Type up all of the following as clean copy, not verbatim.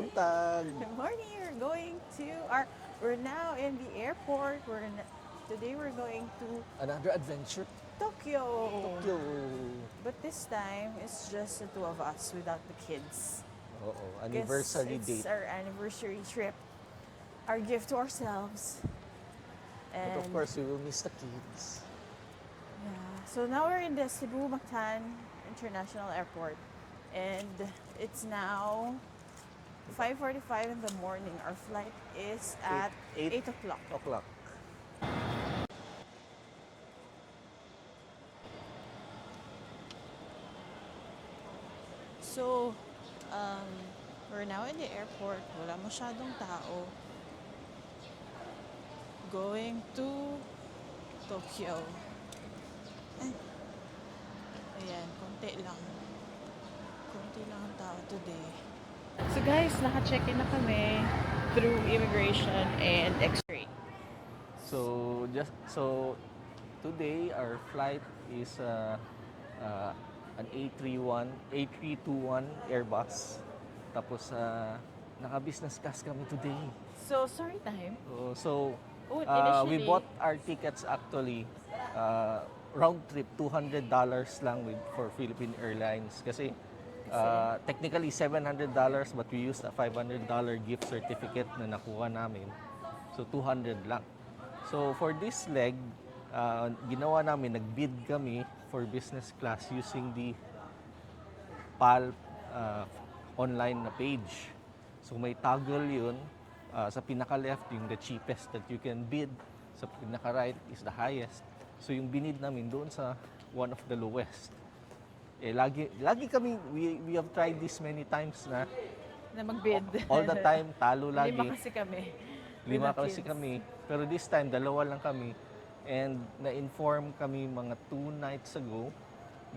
Buntag. Good morning. We're now in the airport. Today we're going to Another adventure. Tokyo. Tokyo. But this time it's just the two of us without the kids. Oo, 'Cause anniversary it's date. our anniversary trip. Our gift to ourselves. But of course, we will miss the kids. Yeah. So now we're in the Cebu Mactan International Airport. And it's now 5:45 in the morning. Our flight is at 8 o'clock. O'clock. So, we're now in the airport. Wala masyadong tao. Going to Tokyo. Ay. Ayan, konti lang. Konti lang ang tao today. So guys, naka-check-in na kami through immigration and X-ray. So today our flight is an A321 Airbus. Tapos naka-business class kami today. So, sorry time. We Initially, bought our tickets actually round trip $200 lang for Philippine Airlines kasi technically $700 but we used a $500 gift certificate na nakuha namin. So 200 lang. So for this leg, ginawa namin, nag-bid kami for business class using the PAL online na page. So may toggle yun. Sa pinaka-left, yung the cheapest that you can bid. Sa pinaka-right is the highest. So yung binid namin doon sa one of the lowest. Lagi kami, we have tried this many times na mag-bid. all the time, talo lagi. Lima kasi kami. Lima with the kasi kids. kami. Pero this time, dalawa lang kami. And na-inform kami mga 2 nights ago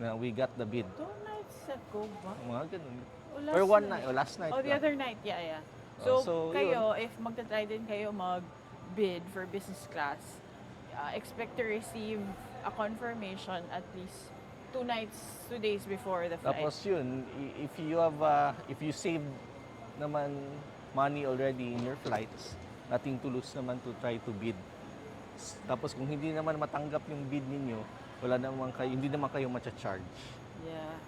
na we got the bid. 2 nights ago ba? Mga ganun. O Or one night, o last night. Oh, the lang. other night, yeah. Oh, So, so, kayo, if magta-try din kayo mag-bid for business class, expect to receive a confirmation at least 2 days before the flight. Tapos yun, if you save naman money already in your flights, nothing to lose naman to try to bid. Tapos kung hindi naman matanggap yung bid ninyo, hindi naman kayo ma-charge. Yeah.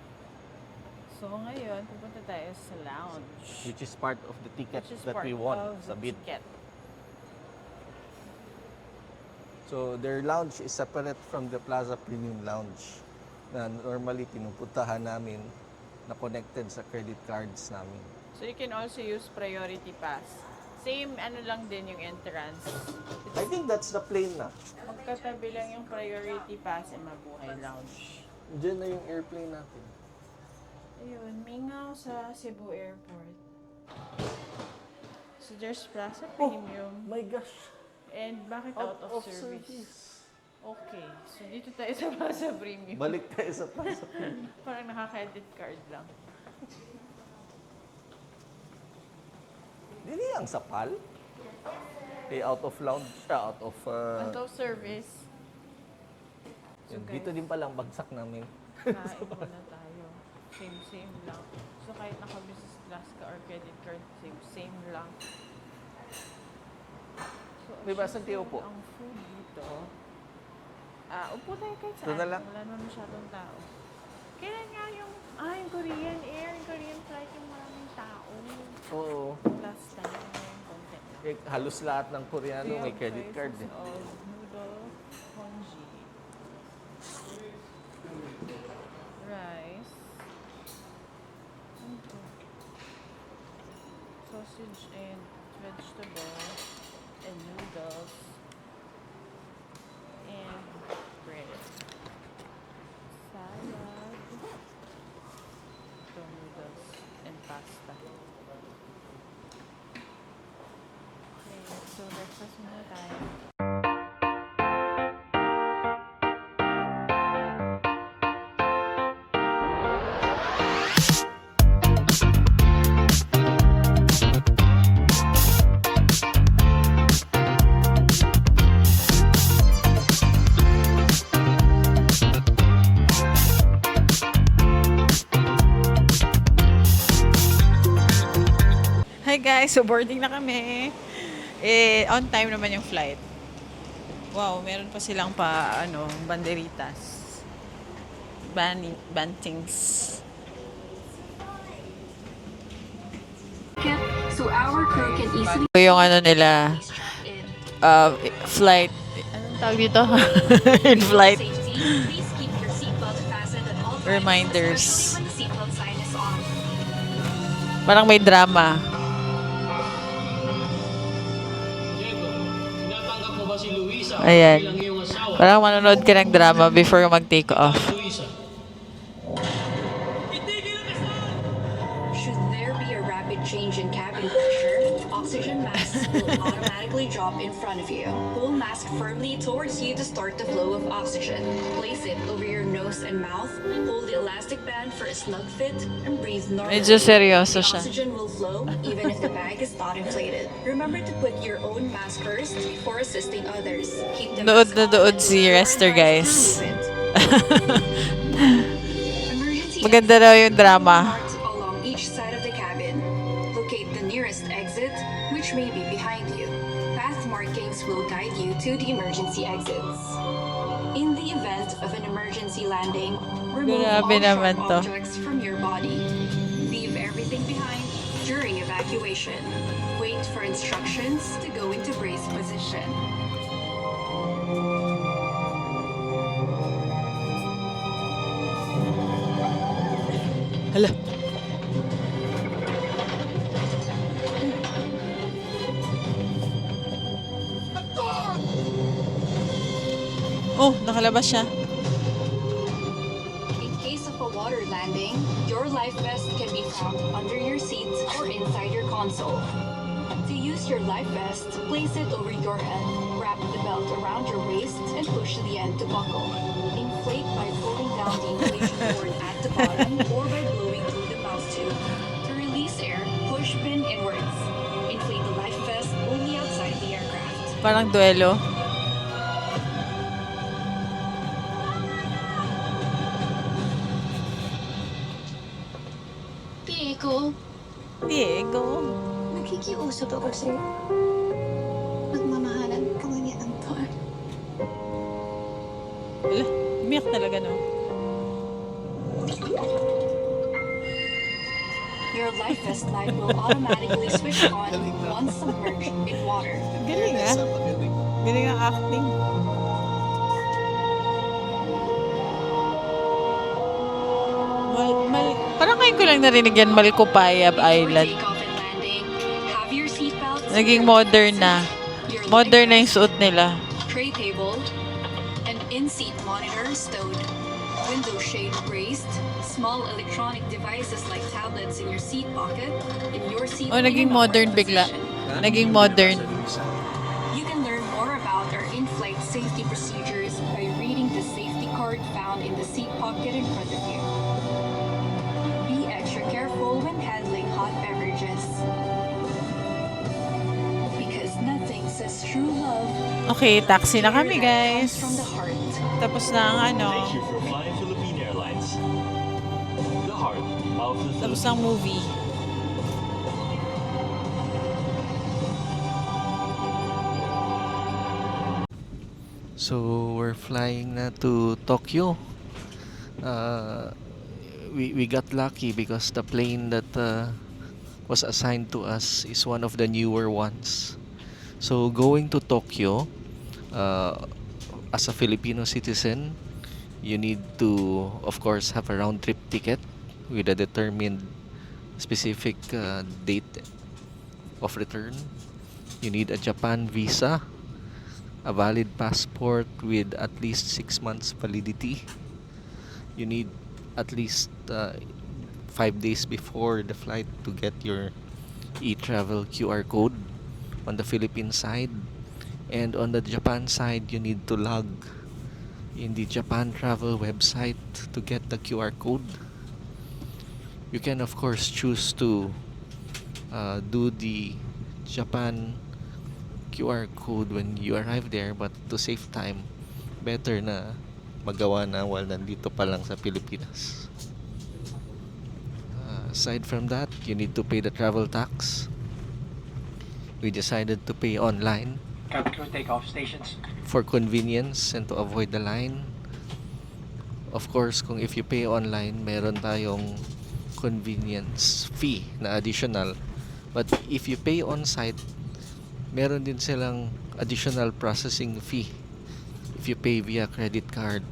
So ngayon, pupunta tayo sa lounge. Which is part of the ticket Which is that part we won of sa the bid. ticket. So their lounge is separate from the Plaza Premium Lounge na normally pinupuntahan namin na connected sa credit cards namin. So you can also use priority pass. Same lang din yung entrance. I think that's the plane na. Magkatabi lang yung priority pass and Mabuhay Lounge. Diyan na yung airplane natin. Ayun, mingaw sa Cebu Airport. So there's Plaza Premium. My gosh! And bakit out of service? Okay, so dito tayo sa Plaza Premium. Balik tayo sa Plaza Premium. Parang nakaka-edit card lang. Dili ang sapal. Out of lounge siya, out of... Out of service. So dito din palang bagsak namin. kain muna tayo. Same lang. So kahit naka-business class ka or credit card, same lang. So, Diba, saan tayo upo? ang food dito, upo tayo kahit Doon saan. na lang. Wala naman masyadong tao. Kailan nga yung Korean Air, yung Korean flight, yung maraming tao. Oo. Last time, yung content lang. Halos lahat ng Koreano may credit card. Choices of noodle, congee, rice, sausage and vegetable, and noodles, and bread, salad, noodles, and pasta. Okay, so breakfast muna tayo. guys, so boarding na kami. Eh, on time naman yung flight. Wow, meron pa silang banderitas. Bantings. So our crew can easily So, yung nila, flight, anong tawag dito? In flight. safety. Please keep your seatbelt fastened at all times, Reminders. especially when the seatbelt sign is on. Parang may drama. Diego, tinatanggap mo ba si Luisa Ayan. bilang iyong asawa? Parang manonood ka ng drama before mag-take off. Luisa. Should there be a rapid change in cabin pressure, oxygen masks will automatically drop in front of you. Pull mask firmly towards you to start the flow of oxygen. Place it over your nose and mouth. Hold the elastic band for a snug fit and breathe normally. Medyo seryoso The siya. oxygen will flow even if the bag is not inflated. Remember to put your own mask first before assisting others. Keep the Dood mask na on dood until si your Rester, eyes guys. remove it. Emergency Maganda daw yung drama. marked along each side of the cabin. Locate the nearest exit, which may be behind you. Path markings will guide you to the emergency exits. In the event of an emergency landing, remove all Grabe naman sharp to. objects from your body. Leave everything behind during evacuation. Wait for instructions to go into brace position. Hala. Oh, nakalabas siya. In case of a water landing, your life vest can be found under your seat or inside your console. To use your life vest, place it over your head, wrap the belt around your waist, and push the end to buckle. Inflate by pulling down the inflation cord at the bottom or by blowing through the mouth tube. To release air, push pin inwards. Inflate the life vest only outside the aircraft. Parang duelo. Diego, Diego. nakikiusap ako sa'yo. Magmamahalan ka nga ni Anton. Hala, umiyak talaga, no? Your life vest light will automatically switch on once submerged in water. Galing, ah. Galing ang acting. Parang ngayon ko lang narinig yan, Malcopayab Before Island. takeoff and landing, have your seatbelts, Naging modern na. your Modern na life yung suot nila. vest, tray table, an in-seat monitor stowed, window shade braced, small electronic devices like tablets in your seat pocket, in your seat Oh, naging in modern upward bigla. position. Naging modern. You can learn more about our in-flight safety procedures by reading the safety card found in the seat pocket in front of you. Be extra careful when handling hot beverages. Because nothing says true love Okay, taxi na kami, that guys. comes from the heart. Tapos na ang Thank you for flying Philippine Airlines. The heart of the tapos Philippines. ang movie. So we're flying na to Tokyo. We got lucky because the plane that was assigned to us is one of the newer ones. So going to Tokyo, as a Filipino citizen, you need to, of course, have a round trip ticket with a determined specific date of return. You need a Japan visa, a valid passport with at least 6 months validity. You need at least 5 days before the flight to get your e-travel QR code on the Philippine side. And on the Japan side, you need to log in the Japan travel website to get the QR code. You can, of course, choose to do the Japan QR code when you arrive there, but to save time, better na magawa na while nandito pa lang sa Pilipinas. Aside from that, you need to pay the travel tax we decided to pay online Cabin crew takeoff stations. for convenience and to avoid the line. Of course, kung if you pay online, meron tayong convenience fee na additional. But if you pay on site, meron din silang additional processing fee if you pay via credit card.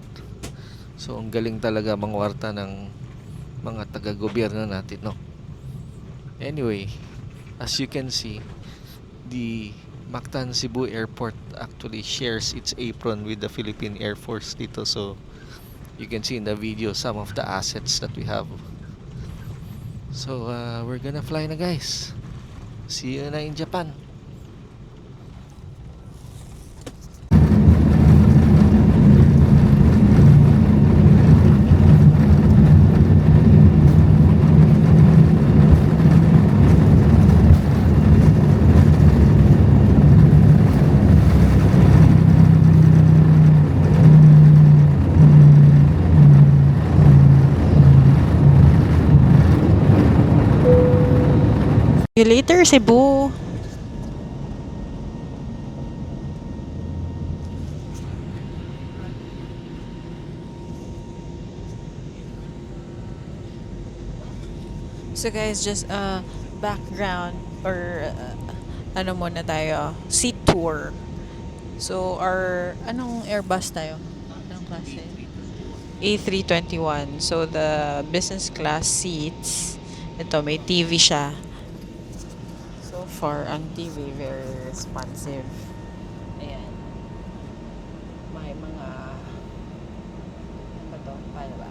So, ang galing talaga mangwarta ng mga taga-gobyerno natin, no? Anyway, as you can see, the Mactan Cebu Airport actually shares its apron with the Philippine Air Force dito. So, you can see in the video some of the assets that we have. So, we're gonna fly na, guys. See you na in Japan. See you later, Cebu. So guys, just background or ano muna tayo, seat tour. So our anong Airbus tayo? Anong klase? A321. So the business class seats, ito may TV siya. So far ang TV very responsive. Ayan. May mga ano ba to? Paano ba?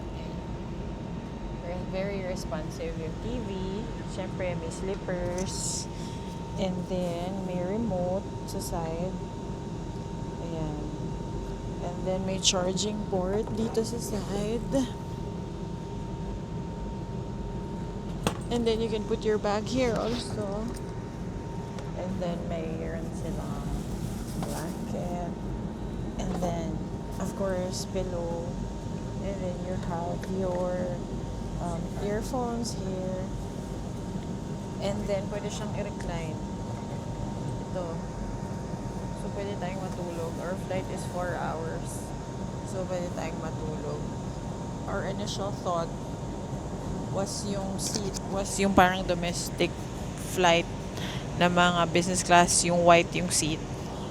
Very responsive yung TV. Siyempre, may slippers. And then, may remote sa side. Ayan. And then, may charging port dito sa side. And then, you can put your bag here also. And then, mayroon silang blanket. And then, of course, pillow. And then, you have your earphones here. And then, pwede siyang i-recline. Ito. So, pwede tayong matulog. Our flight is 4 hours. So, pwede tayong matulog. Our initial thought was yung seat, was yung parang domestic flight na mga business class, yung white yung seat.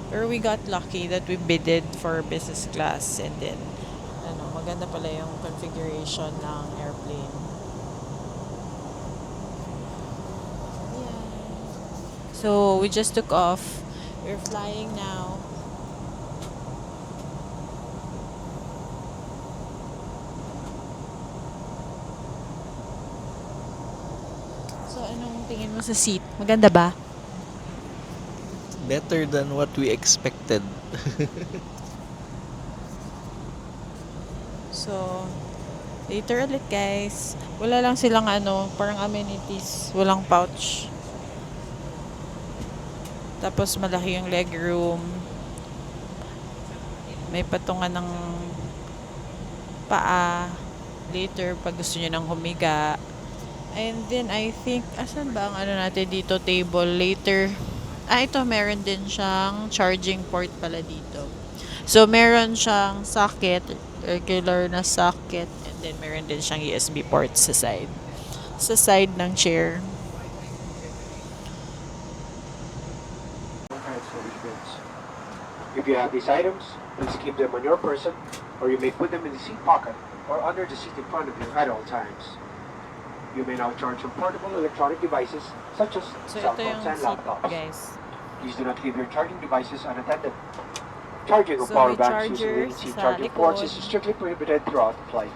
Pero we got lucky that we bidded for business class. And then, maganda pala yung configuration ng airplane. Yeah. So, we just took off. We're flying now. So, anong tingin mo sa seat? Maganda ba? Better than what we expected. So, later ulit guys. Wala lang silang parang amenities. Walang pouch. Tapos malaki yung leg room. May patungan ng paa. Later, pag gusto nyo nang humiga. And then, I think, asan ba ang natin dito, table? Later. Ito, meron din siyang charging port pala dito. So, meron siyang socket, regular na socket, and then meron din siyang USB port sa side. Sa side ng chair. If you have these items, please keep them on your person, or you may put them in the seat pocket or under the seat in front of you at all times. You may now charge your portable electronic devices such as So, cell ito yung phones and seat, laptops. guys. Please do not leave your charging devices unattended. Charging of So, power may banks using charger AC sa charging ports is likod. strictly prohibited throughout the flight.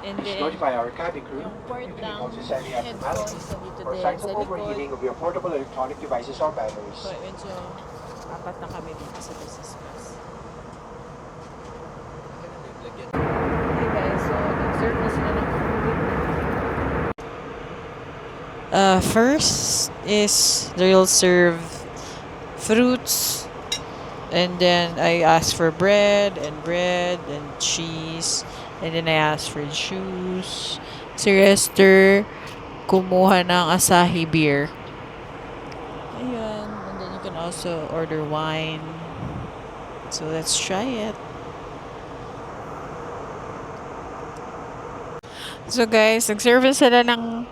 And Please then, notify our cabin crew yung port if you ng also send the headphones abnormality na dito or din signs sa of overheating likod. of your portable electronic devices or batteries. So, medyo apat na kami dito sa business class. Hey guys, so nag-serve na sila ng food. First is they'll serve fruits, and then I asked for bread and cheese, and then I asked for juice. Si Rester kumuha ng Asahi beer. Ayun, and then also order wine. So let's try it. So guys, nag-service sila ng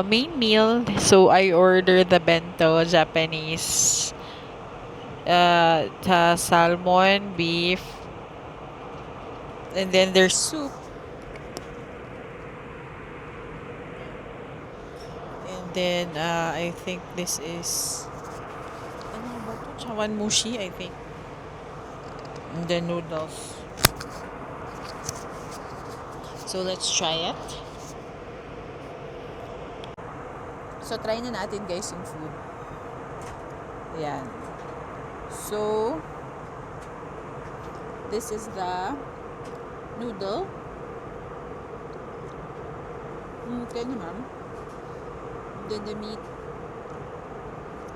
main meal. So I ordered the bento, Japanese. Salmon, beef, and then there's soup. And then I think this is ano ba to? Chawan mushi, I think. And then noodles. So let's try it. So try na natin guys yung food. Ayan. So this is the noodle. Okay naman. Then the meat.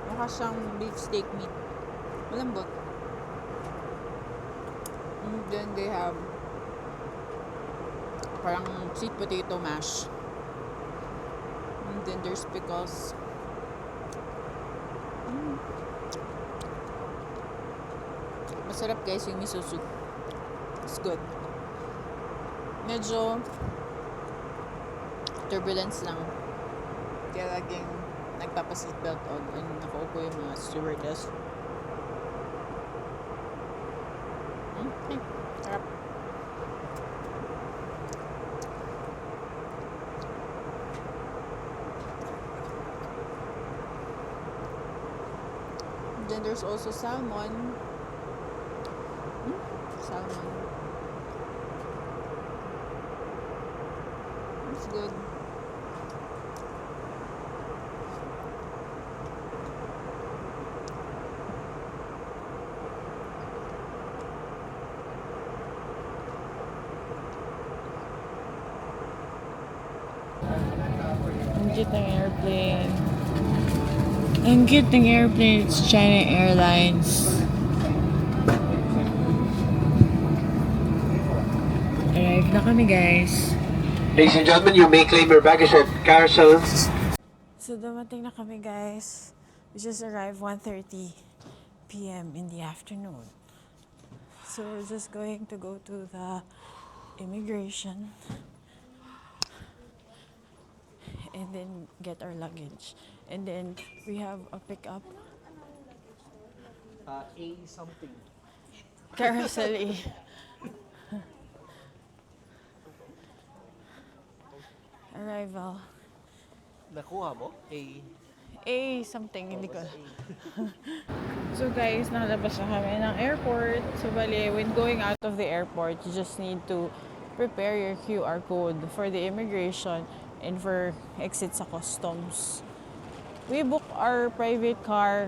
Mukha siyang beef steak meat. Malambot. And then they have parang sweet potato mash. And then there's pickles. Masarap guys yung miso soup. It's good. Medyo turbulence lang. Kaya laging nagpapa-seatbelt on and nakaupo yung mga stewardess. Okay. Sarap. Then there's also salmon. Salmon. It's good. Ang cute ng airplane. Ang cute ng airplane. It's China Airlines. Arrive na kami guys. Ladies and gentlemen, you may claim your baggage at carousel. So dumating na kami guys. We just arrived 1:30 p.m. in the afternoon. So we're just going to go to the immigration and then get our luggage. And then we have a pickup. A something. Carousel A. Arrival. Nakuha mo? A something, hindi ko. So guys, nakalabas na kami ng airport. So bali, when going out of the airport, you just need to prepare your QR code for the immigration and for exit sa customs. We booked our private car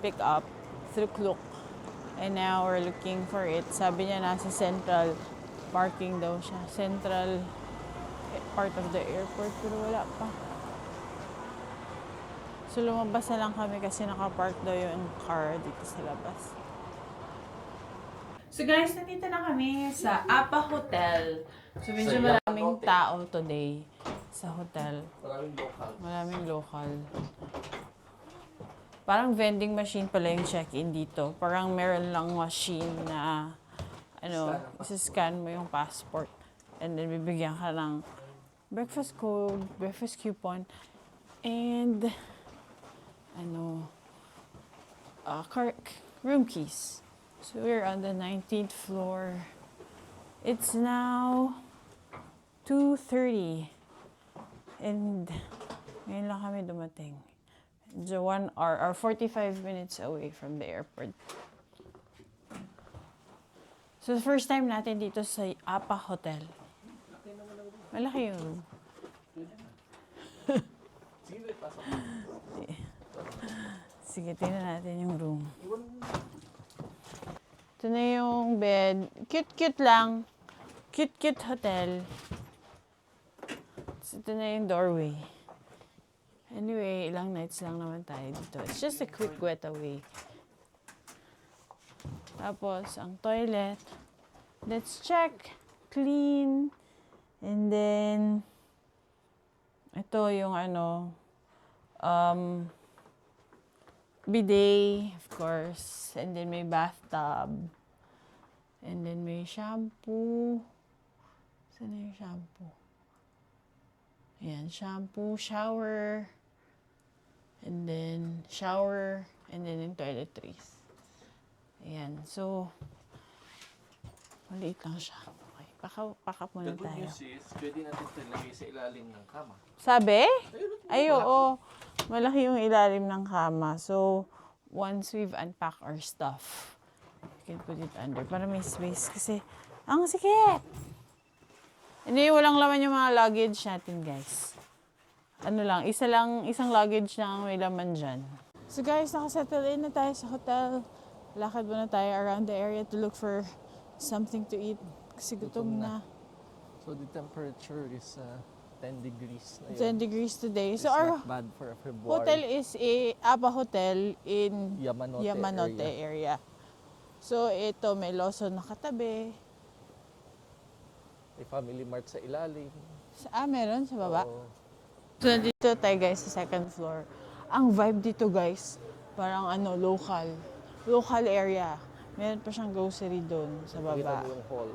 pickup through Klook. And now we're looking for it. Sabi niya nasa central parking daw siya. Central part of the airport, pero wala pa. So lumabas na lang kami kasi nakapark daw yung car dito sa labas. So guys, nandito na kami sa Apa Hotel. So medyo maraming tao today sa hotel. Maraming local. Parang vending machine pala yung check-in dito. Parang meron lang machine na isa-scan mo yung passport. And then bibigyan ka ng breakfast code, breakfast coupon, and room keys. So we're on the 19th floor. It's now 2:30. And ngayon lang kami dumating. It's 1 hour or 45 minutes away from the airport. So the first time natin dito sa Apa Hotel. Malaki yung room. Sige, tingnan natin yung room. Ito na yung bed. Cute-cute lang. Cute-cute hotel. So, ito na yung doorway. Anyway, ilang nights lang naman tayo dito. It's just a quick getaway. Tapos, ang toilet. Let's check. Clean. And then, ito yung bidet, of course. And then may bathtub. And then may shampoo. Saan na yung shampoo? Ayan, shampoo, shower. And then shower. And then yung toiletries. Ayan, so maliit lang siya. Okay, pack up The muna good tayo. news is, pwede natin ito ilagay sa ilalim ng kama. Sabi? Ay, oo. Malaki yung ilalim ng kama. So, once we've unpacked our stuff, we can put it under para may space. Kasi, ang sikip! Hindi, walang laman yung mga luggage natin, guys. Ano lang, isang luggage lang may laman dyan. So guys, nakasettle in na tayo sa hotel. Lakad muna tayo around the area to look for something to eat. Kasi gutom na. So the temperature is 10 degrees na 10 yun. degrees today. It's So our not bad for a February. hotel is a Aba Hotel in Yamanote area. So ito, may Lawson na katabi. May Family Mart sa ilalim. Meron sa baba. Oo. So nandito tayo guys sa second floor. Ang vibe dito guys, parang local. Local area. Meron pa siyang grocery doon sa Nakita baba. mo yung hall.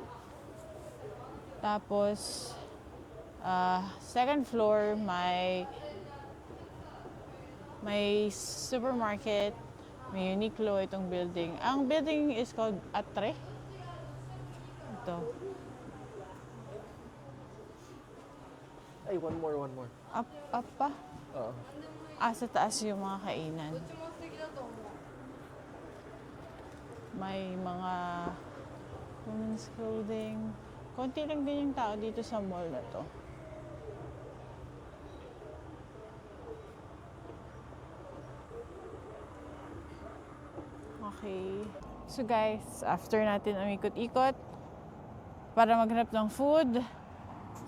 Tapos, second floor, may supermarket, may Uniqlo itong building. Ang building is called Atre. Ito. Ay, one more. Up pa. Oo. Sa taas yung mga kainan. May mga women's clothing. Konti lang din yung tao dito sa mall na to. Okay. So guys, after natin umikot-ikot, para maghanap ng food,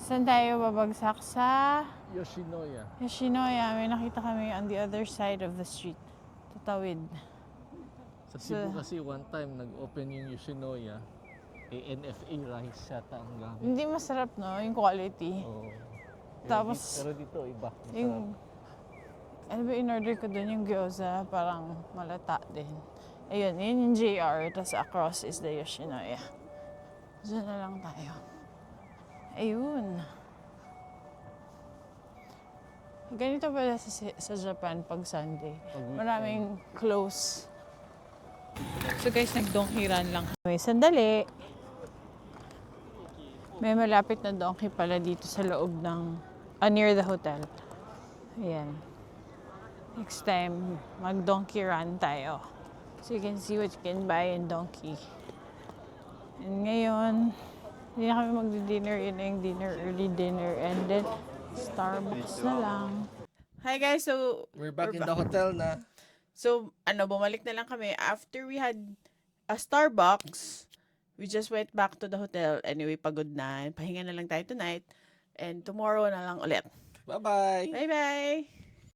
saan tayo babagsak sa Yoshinoya. Yoshinoya? May nakita kami on the other side of the street. Tatawid. Sa Cebu So- kasi one time nag-open yung Yoshinoya. NFA rice yata ang gamit. Hindi masarap, no? Yung quality. Oo. Tapos, Pero dito iba. Masarap. Yung, ano ba in-order ko dun? Yung gyoza, parang malata din. Ayun, yun yung JR, tapos across is the Yoshinoya. Diyan na lang tayo. Ayun. Ganito pala sa Japan pag Sunday. Pag weekend. Maraming close. So guys, nag-donkey run lang kami. Sandali. May malapit na donkey pala dito sa loob ng, near the hotel. Ayan. Next time, mag-donkey run tayo. So you can see what you can buy in donkey. And ngayon, hindi na kami magdi-dinner. Yun na yung dinner, early dinner. And then, Starbucks na lang. Hi guys, so We're back in the hotel na. So, bumalik na lang kami. After we had a Starbucks, we just went back to the hotel. Anyway, pagod na. Pahinga na lang tayo tonight. And tomorrow na lang ulit. Bye-bye! Bye-bye!